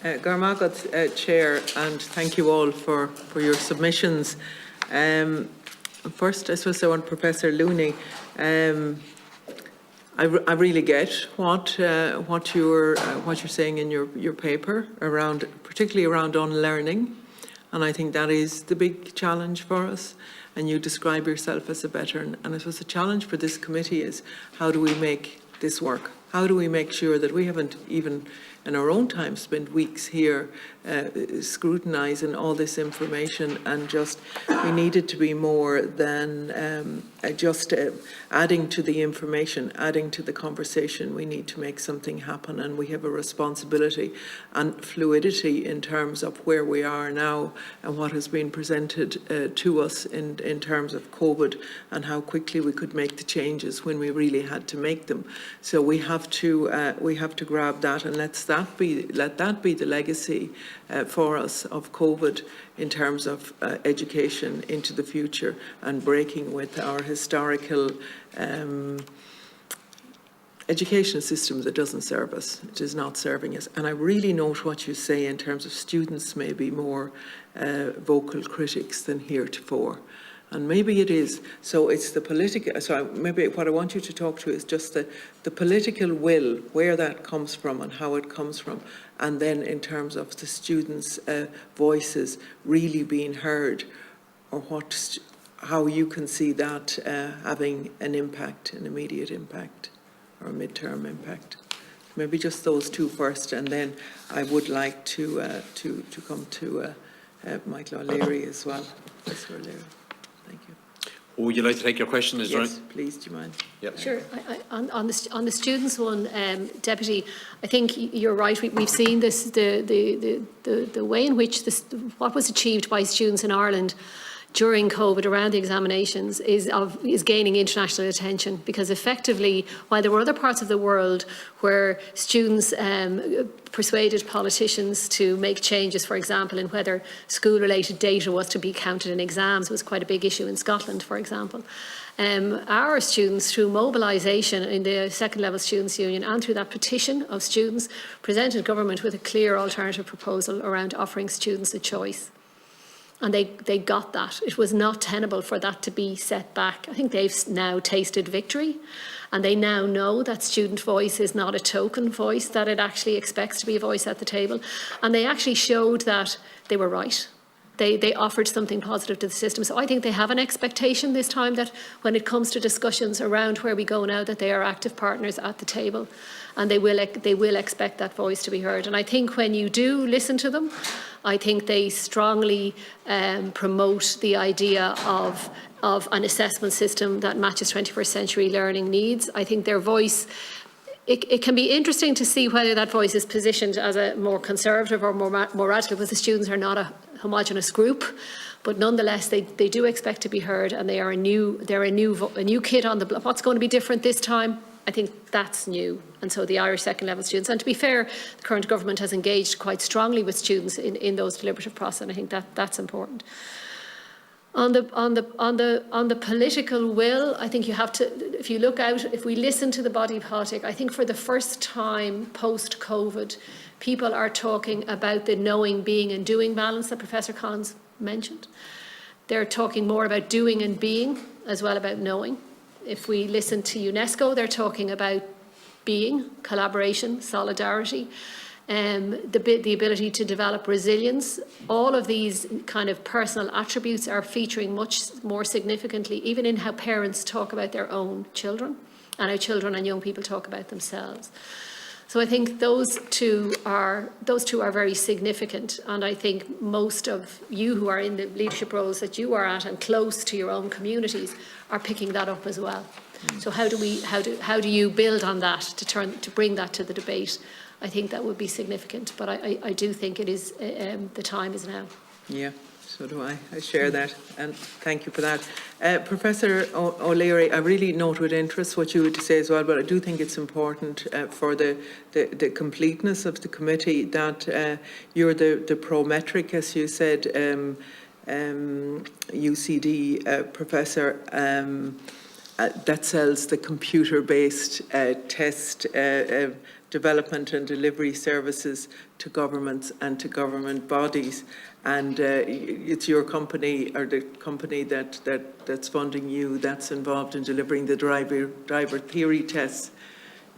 Garmagat, Chair, and thank you all for your submissions. First, I suppose I want Professor Looney. I really get what you're saying in your paper around, particularly around unlearning, and I think that is the big challenge for us. And you describe yourself as a veteran, and I suppose the challenge for this committee is how do we make this work? How do we make sure that we haven't even in our own time spent weeks here scrutinising all this information, and just we need it to be more than just adding to the information, adding to the conversation. We need to make something happen, and we have a responsibility and fluidity in terms of where we are now and what has been presented to us in terms of COVID and how quickly we could make the changes when we really had to make them. So we have to grab that, and let that be the legacy for us of COVID in terms of education into the future, and breaking with our historical education system that doesn't serve us. It is not serving us. And I really note what you say in terms of students may be more vocal critics than heretofore. And maybe it is. So it's the political, so maybe what I want you to talk to is just the political will, where that comes from and how it comes from. And then in terms of the students' voices really being heard, or how you can see that having an impact, an immediate impact or a mid-term impact. Maybe just those two first, and then I would like to come to Michael O'Leary as well. Professor O'Leary. Thank you. Would you like to take your question? Yes, please, do you mind? Yep. Sure. On the students one, Deputy, I think you're right. We've seen this, the way in which what was achieved by students in Ireland during COVID around the examinations is gaining international attention, because effectively, while there were other parts of the world where students persuaded politicians to make changes, for example, in whether school-related data was to be counted in exams, was quite a big issue in Scotland, for example. Our students, through mobilisation in the Second Level Students' Union and through that petition of students, presented government with a clear alternative proposal around offering students a choice. And they got that. It was not tenable for that to be set back. I think they've now tasted victory, and they now know that student voice is not a token voice, that it actually expects to be a voice at the table. And they actually showed that they were right. They offered something positive to the system. So I think they have an expectation this time that when it comes to discussions around where we go now, that they are active partners at the table, and they will expect that voice to be heard. And I think when you do listen to them, I think they strongly promote the idea of an assessment system that matches 21st century learning needs. I think their voice, it can be interesting to see whether that voice is positioned as a more conservative or more radical, because the students are not a homogenous group, but nonetheless they do expect to be heard, and they're a new kid on the block. What's going to be different this time? I think that's new. And so the Irish second level students, and to be fair, the current government has engaged quite strongly with students in those deliberative process, and I think that's important. On the political will, I think you have to, if you look out, if we listen to the body politic, I think for the first time post-COVID, people are talking about the knowing, being and doing balance that Professor Collins mentioned. They're talking more about doing and being as well about knowing. If we listen to UNESCO, they're talking about being, collaboration, solidarity, the ability to develop resilience. All of these kind of personal attributes are featuring much more significantly, even in how parents talk about their own children and how children and young people talk about themselves. So I think those two are very significant, and I think most of you who are in the leadership roles that you are at and close to your own communities are picking that up as well. So how do you build on that to bring that to the debate? I think that would be significant, but I do think it is the time is now. Yeah. So do I. I share that, and thank you for that. Professor O'Leary, I really note with interest what you would say as well, but I do think it's important for the completeness of the committee that you're the pro-metric, as you said, UCD professor, that sells the computer-based test development and delivery services to governments and to government bodies. And it's your company, or the company that's funding you, that's involved in delivering the driver theory tests.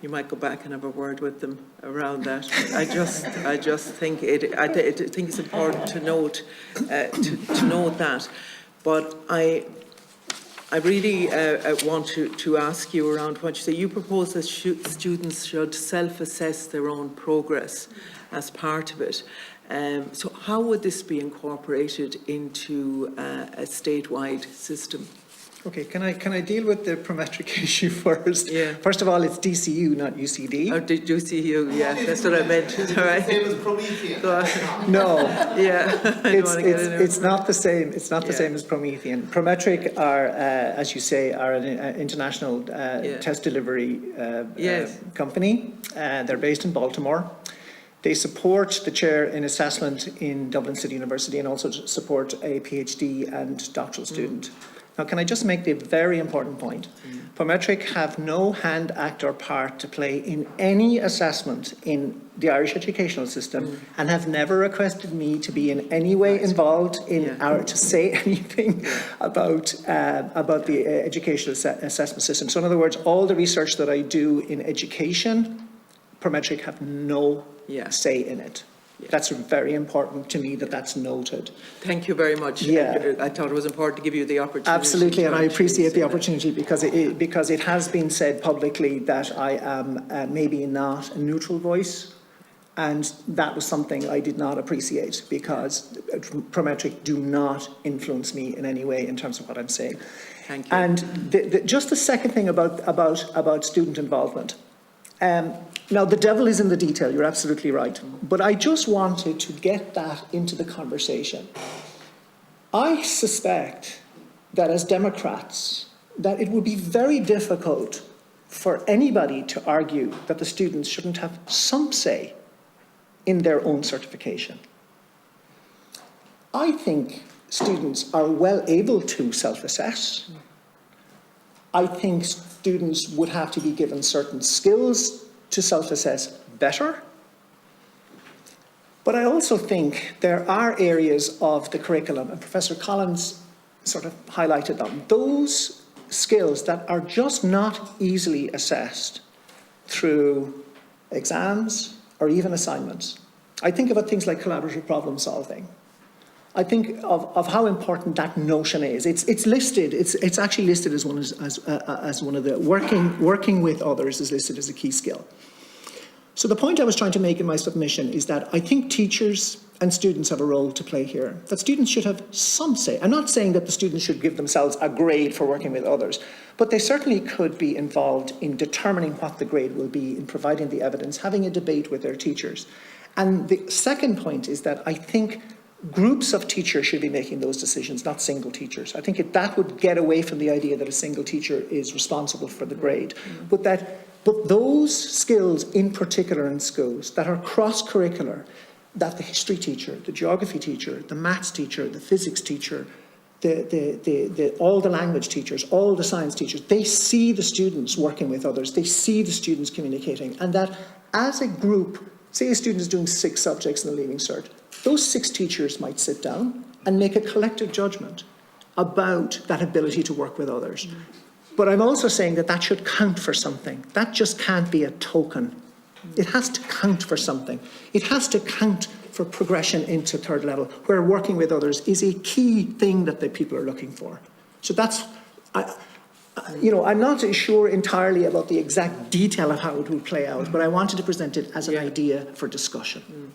You might go back and have a word with them around that. I just think I think it's important to note that. But I really want to ask you around what you say. You propose that students should self-assess their own progress as part of it. So how would this be incorporated into a statewide system? Okay, can I deal with the prometric issue first? Yeah. First of all, it's DCU, not UCD. Or did you see you? Yeah, that's what I meant. All right. Same as Promethean. No. Yeah. I don't want to get into it. It's not the same. It's not the same as Promethean. Prometric are, as you say, are an international test delivery company. They're based in Baltimore. They support the chair in assessment in Dublin City University and also support a PhD and doctoral student. Now, can I just make the very important point? Prometric have no hand, act or part to play in any assessment in the Irish educational system and have never requested me to be in any way involved in to say anything about the educational assessment system. So in other words, all the research that I do in education, Prometric have no say in it. That's very important to me that that's noted. Thank you very much. Yeah. I thought it was important to give you the opportunity. Absolutely, and I appreciate the opportunity because it has been said publicly that I am maybe not a neutral voice, and that was something I did not appreciate because Prometric do not influence me in any way in terms of what I'm saying. Thank you. And just the second thing about student involvement. Now, the devil is in the detail, you're absolutely right. But I just wanted to get that into the conversation. I suspect that as Democrats, that it would be very difficult for anybody to argue that the students shouldn't have some say in their own certification. I think students are well able to self-assess. I think students would have to be given certain skills to self-assess better. But I also think there are areas of the curriculum, and Professor Collins sort of highlighted them, those skills that are just not easily assessed through exams or even assignments. I think about things like collaborative problem solving. I think of how important that notion is. It's listed. It's actually listed as one of the working with others is listed as a key skill. So the point I was trying to make in my submission is that I think teachers and students have a role to play here. That students should have some say. I'm not saying that the students should give themselves a grade for working with others, but they certainly could be involved in determining what the grade will be, in providing the evidence, having a debate with their teachers. And the second point is that I think groups of teachers should be making those decisions, not single teachers. I think that would get away from the idea that a single teacher is responsible for the grade. But those skills in particular in schools that are cross-curricular, that the history teacher, the geography teacher, the maths teacher, the physics teacher, all the language teachers, all the science teachers, they see the students working with others, they see the students communicating, and that as a group, say a student is doing 6 subjects in the Leaving Cert, those 6 teachers might sit down and make a collective judgment about that ability to work with others. But I'm also saying that should count for something. That just can't be a token. It has to count for something. It has to count for progression into 3rd level, where working with others is a key thing that the people are looking for. So that's, I'm not sure entirely about the exact detail of how it will play out, but I wanted to present it as an idea for discussion.